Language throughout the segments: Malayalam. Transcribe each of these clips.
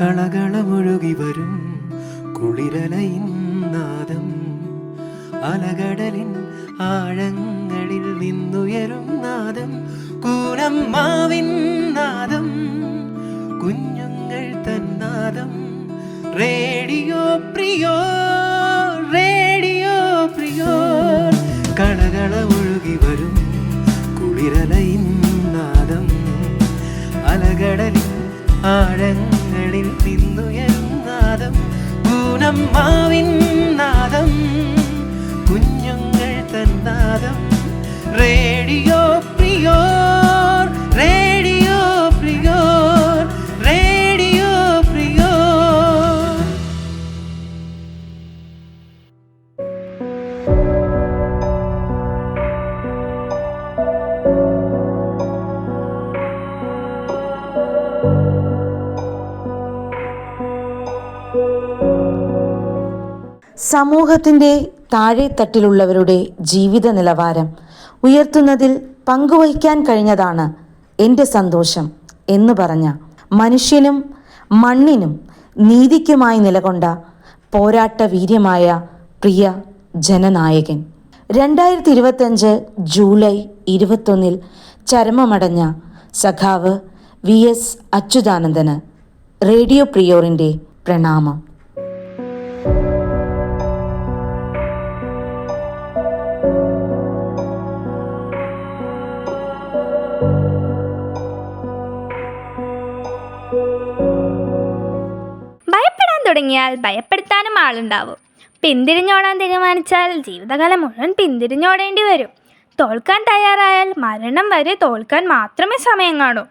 കളകളമൊഴുകി വരും കുളിരലയിൻ നാദം, അലകടലിൻ ആഴങ്ങളിൽ നിന്നുയരും നാദം, കൂനമ്മാവിൻ നാദം, കുഞ്ഞുങ്ങൾ തന്നാദം. Radio പ്രിയോ, radio പ്രിയോ. കളകളമൊഴുകി വരും കുളിരലയിൻ നാദം, അലകടലിൻ ആഴങ്ങളിൽ നിന്നുയരും നാദം, പൂനമ്മാവിൻ നാദം, കുഞ്ഞുങ്ങൾ തന്നാദം. Radio prior, radio prior, radio prior. സമൂഹത്തിൻ്റെ താഴെത്തട്ടിലുള്ളവരുടെ ജീവിത നിലവാരം ഉയർത്തുന്നതിൽ പങ്കുവഹിക്കാൻ കഴിഞ്ഞതാണ് എൻ്റെ സന്തോഷം എന്ന് പറഞ്ഞ മനുഷ്യനും മണ്ണിനും നീതിക്കുമായി നിലകൊണ്ട പോരാട്ട വീര്യമായ പ്രിയ ജനനായകൻ. 2025 ജൂലൈ 21 ചരമമടഞ്ഞ സഖാവ് VS അച്യുതാനന്ദന് റേഡിയോ പ്രിയോറിൻ്റെ പ്രണാമം. ഭയപ്പെടാൻ തുടങ്ങിയാൽ ഭയപ്പെടുത്താനും ആളുണ്ടാവും. പിന്തിരിഞ്ഞോടാൻ തീരുമാനിച്ചാൽ ജീവിതകാലം മുഴുവൻ പിന്തിരിഞ്ഞോടേണ്ടി വരും. തോൽക്കാൻ തയ്യാറായാൽ മരണം വരെ തോൽക്കാൻ മാത്രമേ സമയം കാണൂ.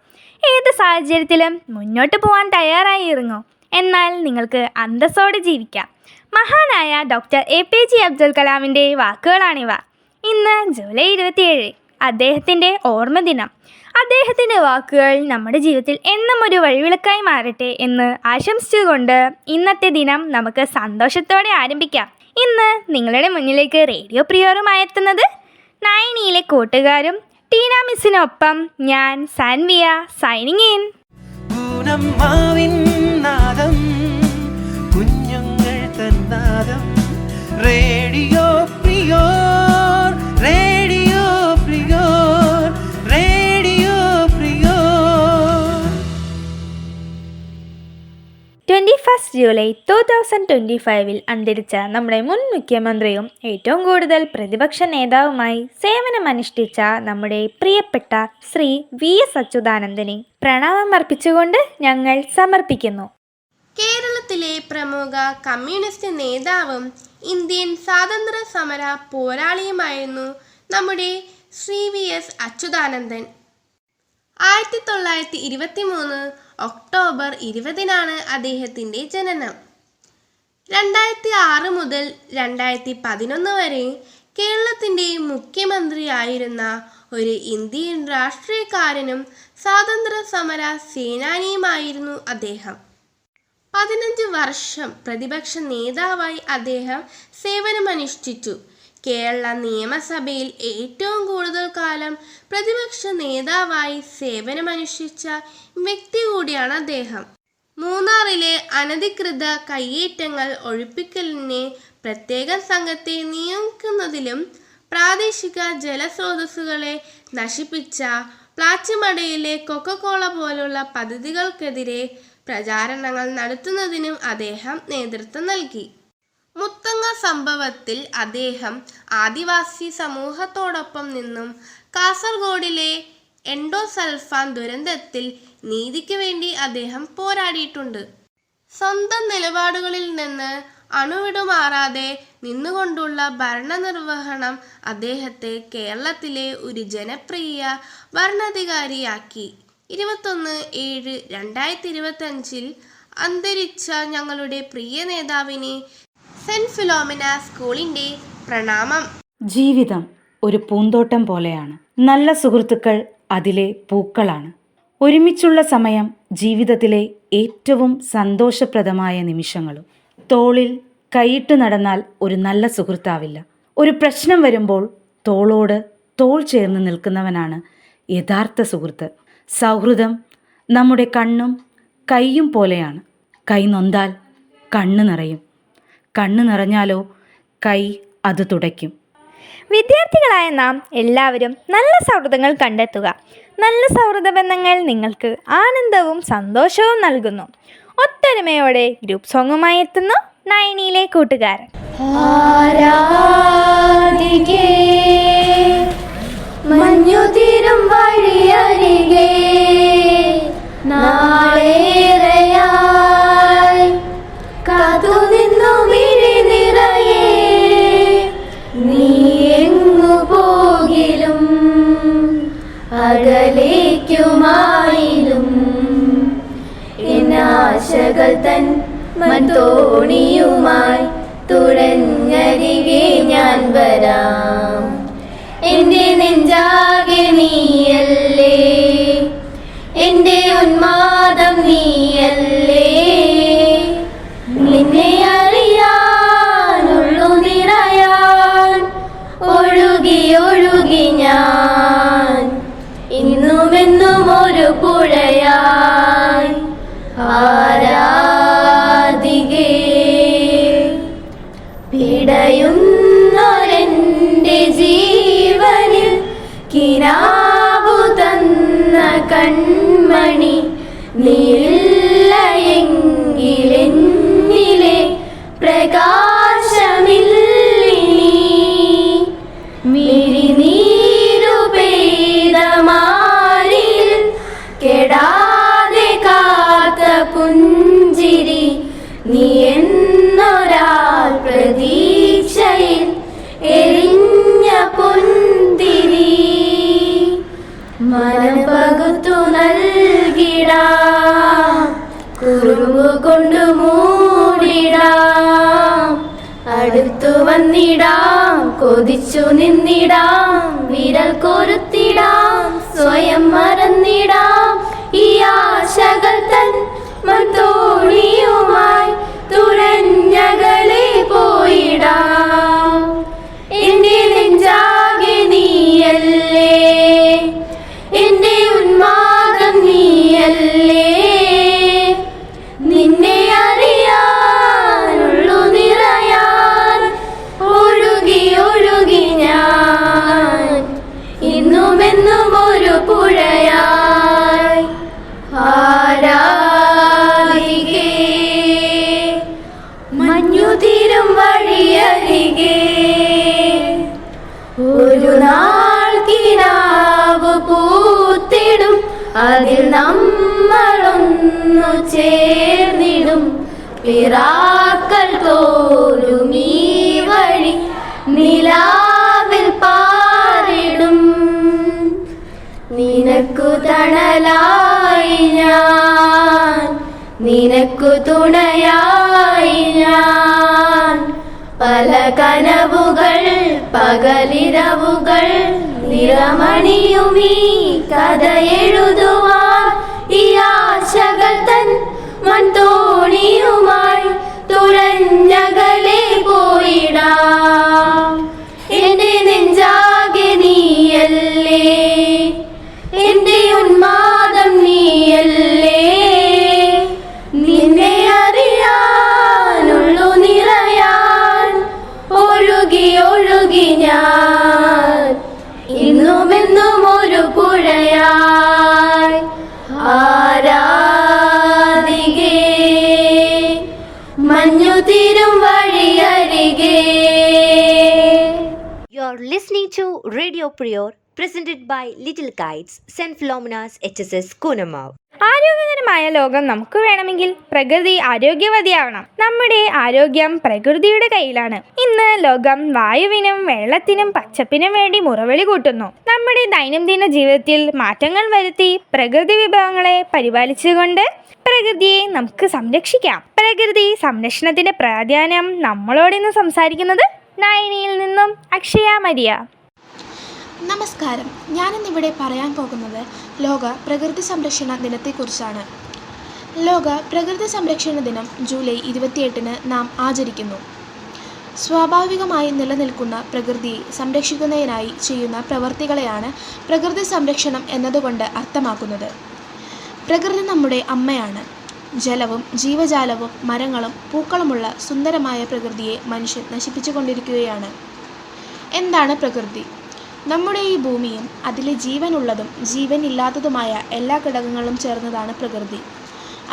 ഏത് സാഹചര്യത്തിലും മുന്നോട്ട് പോകാൻ തയ്യാറായി ഇറങ്ങൂ. എന്നാൽ നിങ്ങൾക്ക് അന്തസ്സോടെ ജീവിക്കാം. മഹാനായ ഡോക്ടർ APJ അബ്ദുൽ കലാമിൻ്റെ വാക്കുകളാണിവ. ഇന്ന് ജൂലൈ 27, അദ്ദേഹത്തിൻ്റെ ഓർമ്മ ദിനം. അദ്ദേഹത്തിൻ്റെ വാക്കുകൾ നമ്മുടെ ജീവിതത്തിൽ എന്നും ഒരു വഴിവിളക്കായി മാറട്ടെ എന്ന് ആശംസിച്ചുകൊണ്ട് ഇന്നത്തെ ദിനം നമുക്ക് സന്തോഷത്തോടെ ആരംഭിക്കാം. ഇന്ന് നിങ്ങളുടെ മുന്നിലേക്ക് റേഡിയോ പ്രിയോറുമായി എത്തുന്നത് നയനിയിലെ കൂട്ടുകാരും ടീന മിസ്സിനൊപ്പം ഞാൻ സാൻവിയ സൈനിങ് ഇൻ. കുഞ്ഞുങ്ങൾ തന്നാദം. Radio prior, radio prior, radio prior. 21 July 2025 അന്തരിച്ച നമ്മുടെ മുൻ മുഖ്യമന്ത്രിയും ഏറ്റവും കൂടുതൽ പ്രതിപക്ഷ നേതാവുമായി സേവനമനുഷ്ഠിച്ച നമ്മുടെ പ്രിയപ്പെട്ട ശ്രീ VS അച്യുതാനന്ദനെ പ്രണാമം അർപ്പിച്ചുകൊണ്ട് ഞങ്ങൾ സമർപ്പിക്കുന്നു. കേരളത്തിലെ പ്രമുഖ കമ്മ്യൂണിസ്റ്റ് നേതാവും ഇന്ത്യൻ സ്വാതന്ത്ര്യ സമര പോരാളിയുമായിരുന്നു നമ്മുടെ ശ്രീ VS അച്യുതാനന്ദൻ. 1923 ഒക്ടോബർ 20 അദ്ദേഹത്തിൻ്റെ ജനനം. 2006 മുതൽ 2011 വരെ കേരളത്തിൻ്റെ മുഖ്യമന്ത്രിയായിരുന്ന ഒരു ഇന്ത്യൻ രാഷ്ട്രീയക്കാരനും സ്വാതന്ത്ര്യ സമര സേനാനിയുമായിരുന്നു അദ്ദേഹം. 15 വർഷം പ്രതിപക്ഷ നേതാവായി അദ്ദേഹം സേവനമനുഷ്ഠിച്ചു. കേരള നിയമസഭയിൽ ഏറ്റവും കൂടുതൽ കാലം പ്രതിപക്ഷ നേതാവായി സേവനമനുഷ്ഠിച്ച വ്യക്തി കൂടിയാണ് അദ്ദേഹം. മൂന്നാറിലെ അനധികൃത കയ്യേറ്റങ്ങൾ ഒഴിപ്പിക്കലിന് പ്രത്യേക സംഘത്തെ നിയമിക്കുന്നതിലും പ്രാദേശിക ജലസ്രോതസ്സുകളെ നശിപ്പിച്ച പ്ലാച്ചിമടയിലെ കൊക്കക്കോള പോലുള്ള പദ്ധതികൾക്കെതിരെ പ്രചാരണങ്ങൾ നടത്തുന്നതിനും അദ്ദേഹം നേതൃത്വം നൽകി. മുത്തങ്ങ സംഭവത്തിൽ അദ്ദേഹം ആദിവാസി സമൂഹത്തോടൊപ്പം നിന്നും കാസർഗോഡിലെ എൻഡോസൾഫാൻ ദുരന്തത്തിൽ നീതിക്ക് വേണ്ടി അദ്ദേഹം പോരാടിയിട്ടുണ്ട്. സ്വന്തം നിലപാടുകളിൽ നിന്ന് അണുവിടുമാറാതെ നിന്നുകൊണ്ടുള്ള ഭരണനിർവഹണം അദ്ദേഹത്തെ കേരളത്തിലെ ഒരു ജനപ്രിയ ഭരണാധികാരിയാക്കി. 21/7/2025 അന്തരിച്ച ഞങ്ങളുടെ പ്രിയ നേതാവിന് സെന്റ് ഫിലോമിന സ്കൂളിൻ്റെ പ്രണാമം. ജീവിതം ഒരു പൂന്തോട്ടം പോലെയാണ്. നല്ല സുഹൃത്തുക്കൾ അതിലെ പൂക്കളാണ്. ഒരുമിച്ചുള്ള സമയം ജീവിതത്തിലെ ഏറ്റവും സന്തോഷപ്രദമായ നിമിഷങ്ങളും. തോളിൽ കൈയിട്ട് നടന്നാൽ ഒരു നല്ല സുഹൃത്താവില്ല. ഒരു പ്രശ്നം വരുമ്പോൾ തോളോട് തോൾ ചേർന്ന് നിൽക്കുന്നവനാണ് യഥാർത്ഥ സുഹൃത്ത്. സൗഹൃദം നമ്മുടെ കണ്ണും കൈയും പോലെയാണ്. കൈ നൊന്താൽ കണ്ണ് നിറയും, കണ്ണ് നിറഞ്ഞാലോ കൈ അത് തുടയ്ക്കും. വിദ്യാർത്ഥികളായ നാം എല്ലാവരും നല്ല സൗഹൃദങ്ങൾ കണ്ടെത്തുക. നല്ല സൗഹൃദ ബന്ധങ്ങൾ നിങ്ങൾക്ക് ആനന്ദവും സന്തോഷവും നൽകുന്നു. ഒത്തൊരുമയോടെ ഗ്രൂപ്പ് സോങ്ങുമായി എത്തുന്നു നയനിയിലെ കൂട്ടുകാരൻ. മഞ്ഞുതിരും വഴിയരികെ നാളേറെയായി കാത്തുനിന്നു മിഴി നിറയെ നീ എങ്ങു പോകിലും അകലേക്കുമായിലും എന്നാശകൾ തൻ മൺതോണിയുമായി തുഴഞ്ഞരികെ ഞാൻ വരാം. എന്റെ നെഞ്ചാകെ നീയല്ലേ, എന്റെ ഉന്മാദം നീയല്ലേ, നിന്നെ അറിയാനുള്ളു നിറയാൻ ഒഴുകി ഒഴുകി ഞാൻ ഇന്നുമെന്നും ഒരു പുഴയായി ആരാധികേ. പിടയുന്നൊരെന്റെ ജീവനിൽ കിനാവു തന്ന കൺമണി നീല്ല എങ്കിലെന്നിലെ പ്രകാശമില്ലിനി. മിഴിനീരു പെയ്ത മാറിൽ കെടാതെ കാത്ത പുഞ്ചിരി നീ എന്നൊരാൾ പ്രതീക്ഷയിൽ എരിഞ്ഞ പൊന്തിരി. മനം പകുത്തു നൽകിടാം, കുറുമ്പു കൊണ്ടു മൂടിടാം, അടുത്തു വന്നിടാം, കൊതിച്ചു നിന്നിടാം, വിരൽ കൊരുത്തിടാം, സ്വയം മറന്നിടാം. ഈ ആശകൾ തൻ മൺതോണിയുമായി തുഴഞ്ഞകലെ പോയിടാം. എന്റെ നെഞ്ചാകെ നീയല്ലേ, എന്റെ ഉന്മാദം നീയല്ലേ, നിന്നെ അറിയാനുള്ളു നിറയാൻ ഒഴുകി ഒഴുകി ഞാൻ ഇന്നുമെന്നും ഒരു പുഴയായി ആരാധികേ. മഞ്ഞുതിരും വഴിയരികെ ഒരു നാൾ കിനാവ് പൂത്തിടും, അതിൽ നമ്മളൊന്നു ചേർന്നിടും. പിറാക്കൾ തോരും ഈ വഴി നിലാവിൽ പാറിടും. നിനക്കു തണലായി ഞാൻ, നിനക്കു തുണയായി ഞാൻ. പല കനവുകൾ പകലിരവുകൾ നിറമണിയുമീ കഥ എഴുതുവാൻ. ഈ ആശകൾ തൻ മൺതോണിയുമായി തുഴഞ്ഞകലെ പോയിടാം. എന്റെ നെഞ്ചാകെ നീയല്ലേ, എന്റെ ഉന്മാദം നീയല്ലേ, നിന്നെ അറിയാനുള്ളു നിറയാൻ ഒഴുകി ഒഴുകി ഞാൻ ഇന്നുമെന്നും ഒരു പുഴയായി ആരാധികേ. മഞ്ഞുതിരും വഴിയരികെ. You're listening to Radio Prior, presented by Little Kites, St. Philomena's HSS Kunamav. ആരോഗ്യകരമായ ലോകം നമുക്ക് വേണമെങ്കിൽ പ്രകൃതി ആരോഗ്യവതിയാവണം. നമ്മുടെ ആരോഗ്യം പ്രകൃതിയുടെ കയ്യിലാണ്. ഇന്ന് ലോകം വായുവിനും വെള്ളത്തിനും പച്ചപ്പിനും വേണ്ടി മുറവിളി കൂട്ടുന്നു. നമ്മുടെ ദൈനംദിന ജീവിതത്തിൽ മാറ്റങ്ങൾ വരുത്തി പ്രകൃതി വിഭവങ്ങളെ പരിപാലിച്ചുകൊണ്ട് പ്രകൃതിയെ നമുക്ക് സംരക്ഷിക്കാം. പ്രകൃതി സംരക്ഷണത്തിന്റെ പ്രാധാന്യം നമ്മളോടിന്ന് സംസാരിക്കുന്നത് നയനിയിൽ നിന്നും അക്ഷയ മരിയ. നമസ്കാരം. ഞാനിന്നിവിടെ പറയാൻ പോകുന്നത് ലോക പ്രകൃതി സംരക്ഷണ ദിനത്തെക്കുറിച്ചാണ്. ലോക പ്രകൃതി സംരക്ഷണ ദിനം ജൂലൈ 28 നാം ആചരിക്കുന്നു. സ്വാഭാവികമായി നിലനിൽക്കുന്ന പ്രകൃതിയെ സംരക്ഷിക്കുന്നതിനായി ചെയ്യുന്ന പ്രവർത്തികളെയാണ് പ്രകൃതി സംരക്ഷണം എന്നതുകൊണ്ട് അർത്ഥമാക്കുന്നത്. പ്രകൃതി നമ്മുടെ അമ്മയാണ്. ജലവും ജീവജാലവും മരങ്ങളും പൂക്കളുമുള്ള സുന്ദരമായ പ്രകൃതിയെ മനുഷ്യൻ നശിപ്പിച്ചുകൊണ്ടിരിക്കുകയാണ്. എന്താണ് പ്രകൃതി? നമ്മുടെ ഈ ഭൂമിയും അതിലെ ജീവനുള്ളതും ജീവനില്ലാത്തതുമായ എല്ലാ ഘടകങ്ങളും ചേർന്നതാണ് പ്രകൃതി.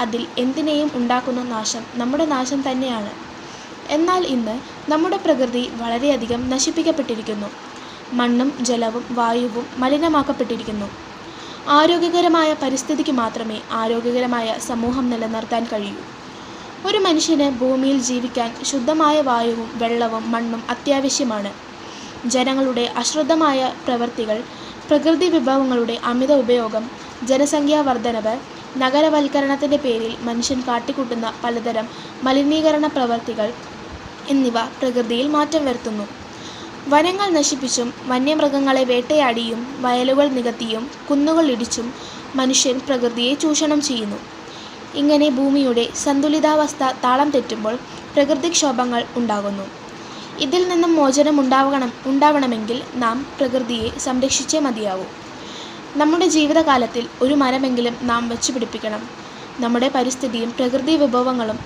അതിൽ എന്തിനേയും ഉണ്ടാക്കുന്ന നാശം നമ്മുടെ നാശം തന്നെയാണ്. എന്നാൽ ഇന്ന് നമ്മുടെ പ്രകൃതി വളരെയധികം നശിപ്പിക്കപ്പെട്ടിരിക്കുന്നു. മണ്ണും ജലവും വായുവും മലിനമാക്കപ്പെട്ടിരിക്കുന്നു. ആരോഗ്യകരമായ പരിസ്ഥിതിക്ക് മാത്രമേ ആരോഗ്യകരമായ സമൂഹം നിലനിർത്താൻ കഴിയൂ. ഒരു മനുഷ്യന് ഭൂമിയിൽ ജീവിക്കാൻ ശുദ്ധമായ വായുവും വെള്ളവും മണ്ണും അത്യാവശ്യമാണ്. ജനങ്ങളുടെ അശ്രദ്ധമായ പ്രവൃത്തികൾ, പ്രകൃതി വിഭവങ്ങളുടെ അമിത ഉപയോഗം, ജനസംഖ്യാ വർധനവ്, നഗരവൽക്കരണത്തിൻ്റെ പേരിൽ മനുഷ്യൻ കാട്ടിക്കൂട്ടുന്ന പലതരം മലിനീകരണ പ്രവൃത്തികൾ എന്നിവ പ്രകൃതിയിൽ മാറ്റം വരുത്തുന്നു. വനങ്ങൾ നശിപ്പിച്ചും വന്യമൃഗങ്ങളെ വേട്ടയാടിയും വയലുകൾ നികത്തിയും കുന്നുകൾ ഇടിച്ചും മനുഷ്യൻ പ്രകൃതിയെ ചൂഷണം ചെയ്യുന്നു. ഇങ്ങനെ ഭൂമിയുടെ സന്തുലിതാവസ്ഥ താളം തെറ്റുമ്പോൾ പ്രകൃതിക്ഷോഭങ്ങൾ ഉണ്ടാകുന്നു. ഇതിൽ നിന്നും മോചനം ഉണ്ടാവണമെങ്കിൽ നാം പ്രകൃതിയെ സംരക്ഷിച്ചേ മതിയാവൂ. നമ്മുടെ ജീവിതകാലത്തിൽ ഒരു മരമെങ്കിലും നാം വെച്ചുപിടിപ്പിക്കണം. നമ്മുടെ പരിസ്ഥിതിയും പ്രകൃതി വിഭവങ്ങളും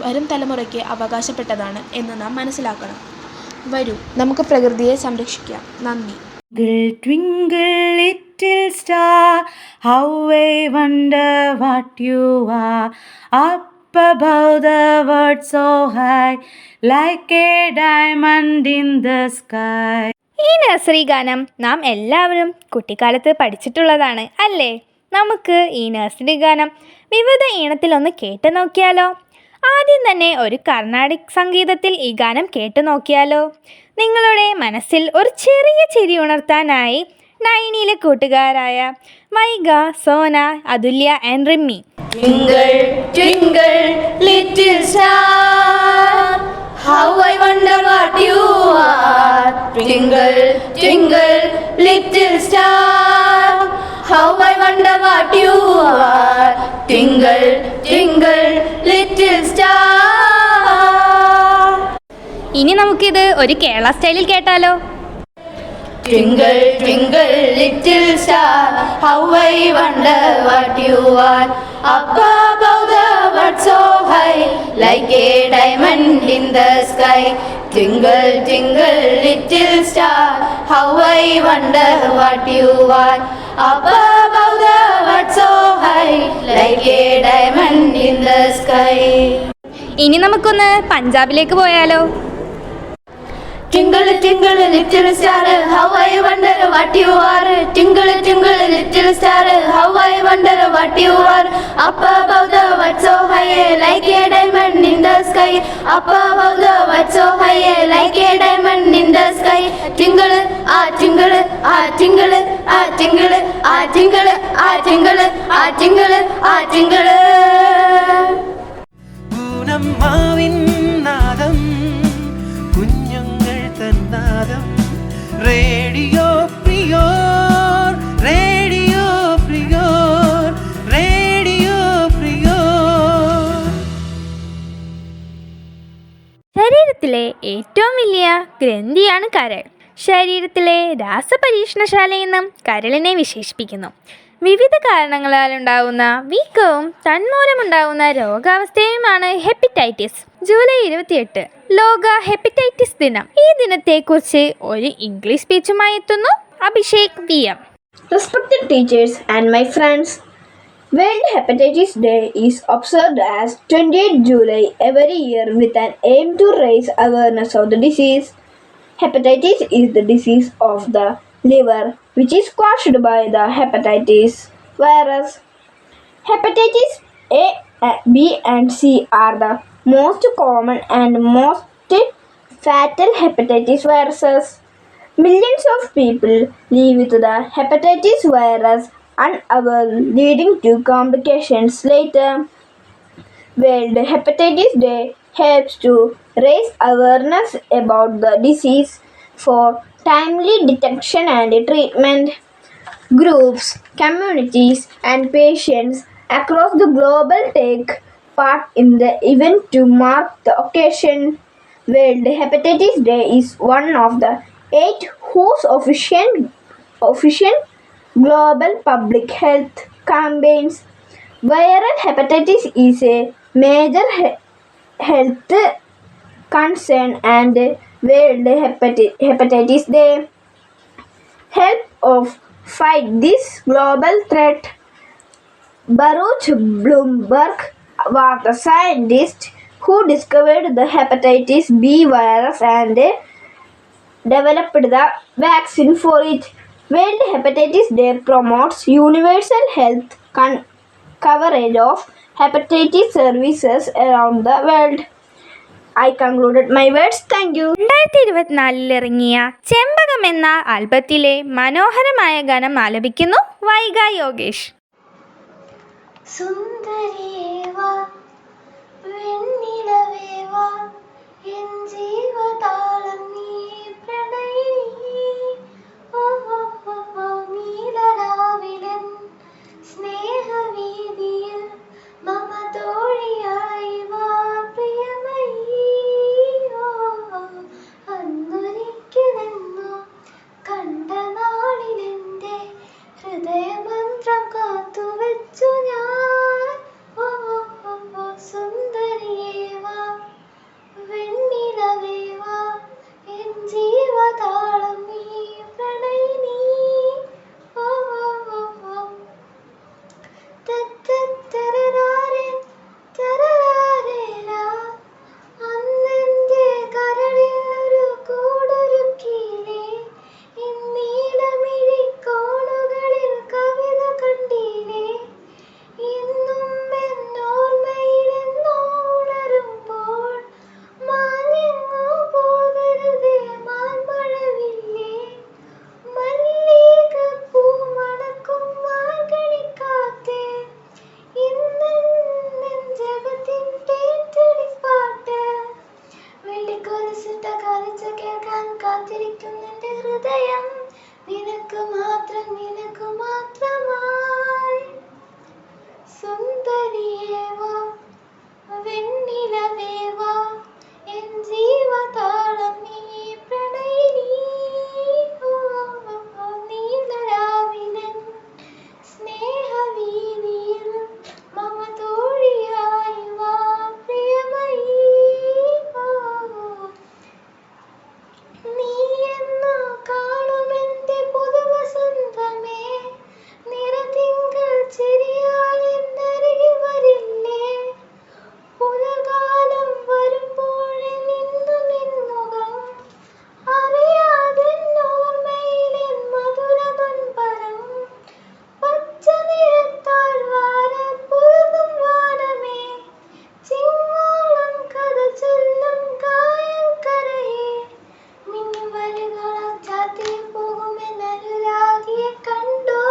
വരും തലമുറയ്ക്ക് അവകാശപ്പെട്ടതാണ് എന്ന് നാം മനസ്സിലാക്കണം. വരൂ, നമുക്ക് പ്രകൃതിയെ സംരക്ഷിക്കാം. നന്ദി. Twinkle, little star, how I wonder what you are. Up above the world so high, like a diamond in the sky. ഈ നഴ്സറി ഗാനം നാം എല്ലാവരും കുട്ടിക്കാലത്ത് പഠിച്ചിട്ടുള്ളതാണ് അല്ലേ? നമുക്ക് ഈ നഴ്സറി ഗാനം വിവിധ ഈണത്തിലൊന്ന് കേട്ടു നോക്കിയാലോ? ആദ്യം തന്നെ ഒരു കർണാടിക് സംഗീതത്തിൽ ഈ ഗാനം കേട്ടു നോക്കിയാലോ? നിങ്ങളുടെ മനസ്സിൽ ഒരു ചെറിയ ചിരി ഉണർത്താനായി നൈനിയിലെ കൂട്ടുകാരായ മൈഗ, സോന, അതുല്യ and Rimmy. Twinkle, twinkle, little star, how I wonder what you are. Twinkle, twinkle, little star, how I wonder what you are. Twinkle, twinkle, little star. ഇനി നമുക്കിത് ഒരു കേരള സ്റ്റൈലിൽ കേട്ടാലോ? Twinkle, twinkle, little star, how I wonder what you are. Up above the world so high, like a diamond in the sky. Twinkle, twinkle, little star, how I wonder what you are. Up above the world so high, like a diamond in the sky. ഇനി നമുക്കൊന്ന് പഞ്ചാബിലേക്ക് പോയാലോ? Twinkle, twinkle, little star, how I wonder what you are. Twinkle, twinkle, little star, how I wonder what you are. Up above the world so high, like a diamond in the sky. Up above the world so high, like a diamond in the sky. Twinkle, ah twinkle, ah twinkle, ah twinkle, ah twinkle, ah twinkle, ah twinkle, ah twinkle. പൂനമ്മാവിൻ നാദം, കുഞ്ഞുങ്ങൾ തന്നാദം, radio prior, radio prior, radio prior. ശരീരത്തിലെ ഏറ്റവും വലിയ ഗ്രന്ഥിയാണ് കരൾ. ശരീരത്തിലെ രാസപരീക്ഷണശാലയെന്നും കരളിനെ വിശേഷിപ്പിക്കുന്നു. വിവിധ കാരണങ്ങളാൽ ഉണ്ടാകുന്ന വീക്കവും തന്മൂലമുണ്ടാകുന്ന രോഗാവസ്ഥയുമാണ് ഹെപ്പറ്റൈറ്റിസ്. ജൂലൈ 28 ലോക ഹെപ്പറ്റൈറ്റിസ് ദിനം. ഈ ദിനത്തെക്കുറിച്ച് ഒരു ഇംഗ്ലീഷ് സ്പീച്ചുമായി എത്തുന്നു Abhishek VM. Respected teachers and my friends, World Hepatitis Day is observed as 28 July every year with an aim to raise awareness of the disease. Hepatitis is the disease of the liver which is caused by the hepatitis virus. Hepatitis A, B and C are the most common and most fatal hepatitis viruses. Millions of people live with the hepatitis virus unaware, leading to complications later. World Hepatitis Day helps to raise awareness about the disease for timely detection and treatment. Groups, communities, and patients across the globe take part in the event to mark the occasion. World Hepatitis Day is one of the 8 whose official global public health campaigns. Viral hepatitis is a major health concern, and World Hepatitis Day help of fight this global threat. Baruch Blumberg was the scientist who discovered the hepatitis B virus and developed the vaccine for it. World Hepatitis Day promotes universal health coverage of hepatitis services around the world. I concluded my words. Thank you. 2024 ഇറങ്ങിയ ചെമ്പകം എന്ന ആൽബത്തിലെ മനോഹരമായ ഗാനം ആലപിക്കുന്നു വൈഗ യോഗേഷ്. സുന്ദരിയേവാ വെണ്ണിലവേവാ എൻ ജീവതാളം നീ പ്രണയിനി നീലരാവിലൻ സ്നേഹവീതിയിൽ മമ തോഴിയായി വാ പ്രിയമയീ അന്നൊരിക്കലെന്നോ കണ്ട നാളിലെൻ്റെ ഹൃദയമന്ത്രം കാത്തുവച്ചു ഞാൻ സുന്ദരിയേവാ വെണ്ണിലവേവാ എൻ ജീവതാളം നീ പ്രണയിനി അന്നെൻ്റെ കരളിൽ ഒരു കൂടൊരുക്കിയില്ലേ ഇന്നീലമിഴിക്കോണുകളിൽ കവിത കണ്ടില്ലേ ഇന്നും എന്നോർമ്മയിലെന്നോ ഉണരുമ്പോൾ മാഞ്ഞെങ്ങോ പോകരുതേ മാൻമഴവില്ലേ മല്ലികപ്പൂ മണക്കും മാർഗഴിക്കാറ്റേ ഇന്നെഞ്ചകത്തിൻ തേറ്റടിപ്പാട്ട് വെള്ളിക്കൊലുസിട്ട കാലിച്ച കേൾക്കാൻ കാത്തിരിക്കുന്നെൻ്റെ ഹൃദയം നിനക്ക് മാത്രമായി സുന്ദരിയേവാ വെണ്ണിലവേവാ എൻ ജീവതാളം നീ പ്രണയിനി നീലരാവിലൻ സ്നേഹവീതിയിൽ മമ തോഴിയായി വാ പ്രിയമയീ നീ എന്നോ കാണുമെൻ്റെ പുതുവസന്തമേ നിറതിങ്കൾ ചിരിയാൽ എന്നരികിൽ വരില്ലേ പുലകാലം വരുമ്പോഴേ നിന്നു നിന്നുകം അറിയാതെ ഓർമ്മയിലെൻ മധുര നൊൻപരം പച്ച നിറത്താൽ വാരപ്പുറതും വാനമേ ചിങ്ങോളം കഥ ചൊല്ലും കായൽക്കരയെ മിന്നുവലുകളാൽ ചാത്തി പോകുമെന്നനുരാഗിയെ കണ്ടോ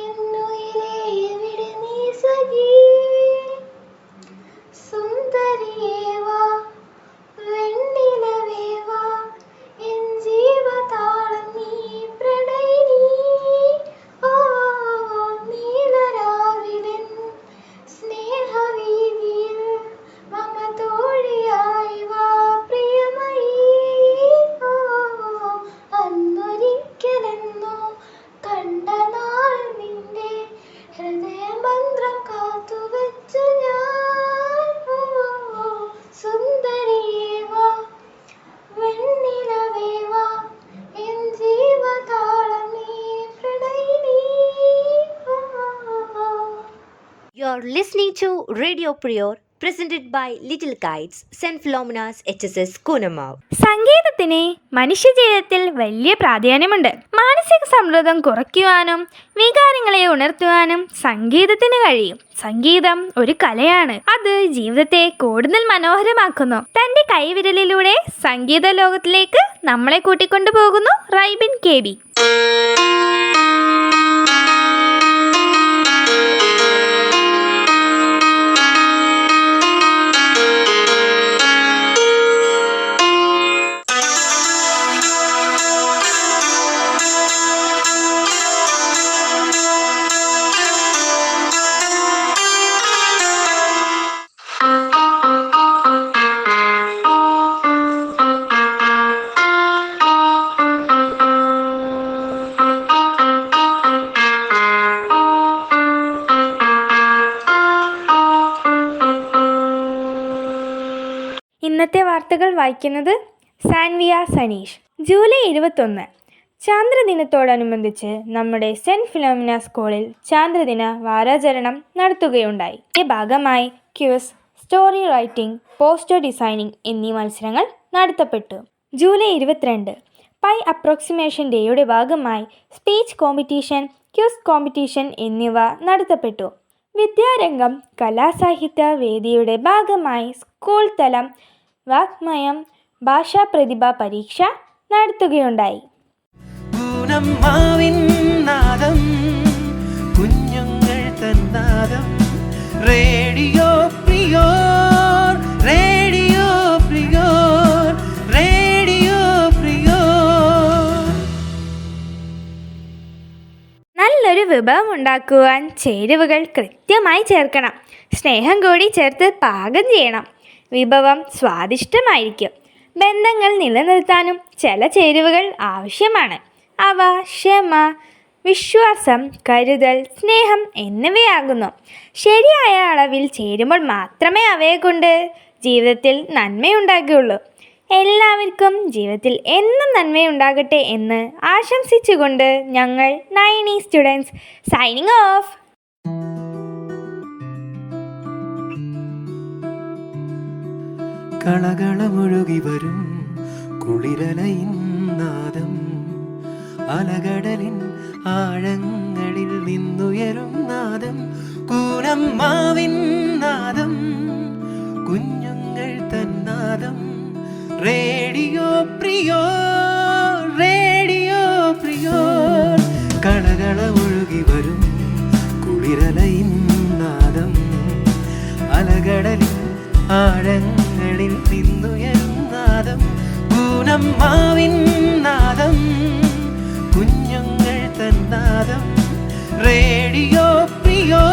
എന്നുയിരേ എവിടെ നീ സഖി സുന്ദരിയേവാ വെണ്ണിലവേവാ എൻ ജീവതാളം നീ പ്രണയിനി നീലരാവിലൻ സ്നേഹവീതിയിൽ മമ തോഴിയായി വാ പ്രിയമയീ അന്നൊരിക്കലെന്നോ കണ്ട നാൾ നിന്റെ ഹൃദയമന്ത്രം കാത്തുവച്ചു ഞാൻ സുന്ദരിയേവാ വെണ്ണിലവേവാ എൻ ജീവതാളം നീ പ്രണയിനി. You're listening to Radio Prior, presented by Little Kites, St. Philomena's HSS Kunamav. സംഗീതത്തിന് മനുഷ്യജീവിതത്തിൽ വലിയ പ്രാധാന്യമുണ്ട്. മാനസിക സമ്മർദ്ദം കുറയ്ക്കുവാനും വികാരങ്ങളെ ഉണർത്തുവാനും സംഗീതത്തിന് കഴിയും. സംഗീതം ഒരു കലയാണ്. അത് ജീവിതത്തെ കൂടുതൽ മനോഹരമാക്കുന്നു. തൻ്റെ കൈവിരലിലൂടെ സംഗീത ലോകത്തിലേക്ക് നമ്മളെ കൂട്ടിക്കൊണ്ടു പോകുന്നു റൈബിൻ KB. ഇന്നത്തെ വാർത്തകൾ വായിക്കുന്നത് സാൻവിയ സനീഷ്. ജൂലൈ 21 ചാന്ദ്രദിനത്തോടനുബന്ധിച്ച് നമ്മുടെ സെൻറ്റ് ഫിലോമിന സ്കൂളിൽ ചാന്ദ്രദിന വാരാചരണം നടത്തുകയുണ്ടായി. ഈ ഭാഗമായി quiz, story writing, poster designing എന്നീ മത്സരങ്ങൾ നടത്തപ്പെട്ടു. ജൂലൈ 22 പൈ അപ്രോക്സിമേഷൻ ഡേയുടെ ഭാഗമായി സ്പീച്ച് കോമ്പറ്റീഷൻ, ക്വിസ് കോമ്പറ്റീഷൻ എന്നിവ നടത്തപ്പെട്ടു. വിദ്യാരംഗം കലാസാഹിത്യ വേദിയുടെ ഭാഗമായി സ്കൂൾ തലം വാഗ്മയം ഭാഷാ പ്രതിഭ പരീക്ഷ നടത്തുകയുണ്ടായി. കുഞ്ഞുങ്ങൾ തന്നാദം radio prior, radio prior, radio prior. നല്ലൊരു വിഭവം ഉണ്ടാക്കുവാൻ ചേരുവകൾ കൃത്യമായി ചേർക്കണം. സ്നേഹം കൂടി ചേർത്ത് പാകം ചെയ്യണം. വിഭവം സ്വാദിഷ്ടമായിരിക്കും. ബന്ധങ്ങൾ നിലനിർത്താനും ചില ചേരുവകൾ ആവശ്യമാണ്. അവ ക്ഷമ, വിശ്വാസം, കരുതൽ, സ്നേഹം എന്നിവയാകുന്നു. ശരിയായ അളവിൽ ചേരുമ്പോൾ മാത്രമേ അവയെ കൊണ്ട് ജീവിതത്തിൽ നന്മയുണ്ടാകുകയുള്ളൂ. എല്ലാവർക്കും ജീവിതത്തിൽ എന്നും നന്മയുണ്ടാകട്ടെ എന്ന് ആശംസിച്ചുകൊണ്ട് ഞങ്ങൾ 9E സ്റ്റുഡൻസ് സൈനിങ് ഓഫ്. കളകളമൊഴുകി വരും കുളിരലയിൻ നാദം, അലകടലിൻ ആഴങ്ങളിൽ നിന്നുയരും നാദം, കൂനമ്മാവിൻ നാദം, കുഞ്ഞുങ്ങൾ തന്നാദം. Radio prior, radio prior. കളകളമൊഴുകി വരും കുളിരലയിൻ നാദം, അലകടലിൻ ആഴങ്ങളിൽ നിന്നുയരും നാദം, കൂനമ്മാവിൻ നാദം, കുഞ്ഞുങ്ങൾ തന്നാദം. Radio prior.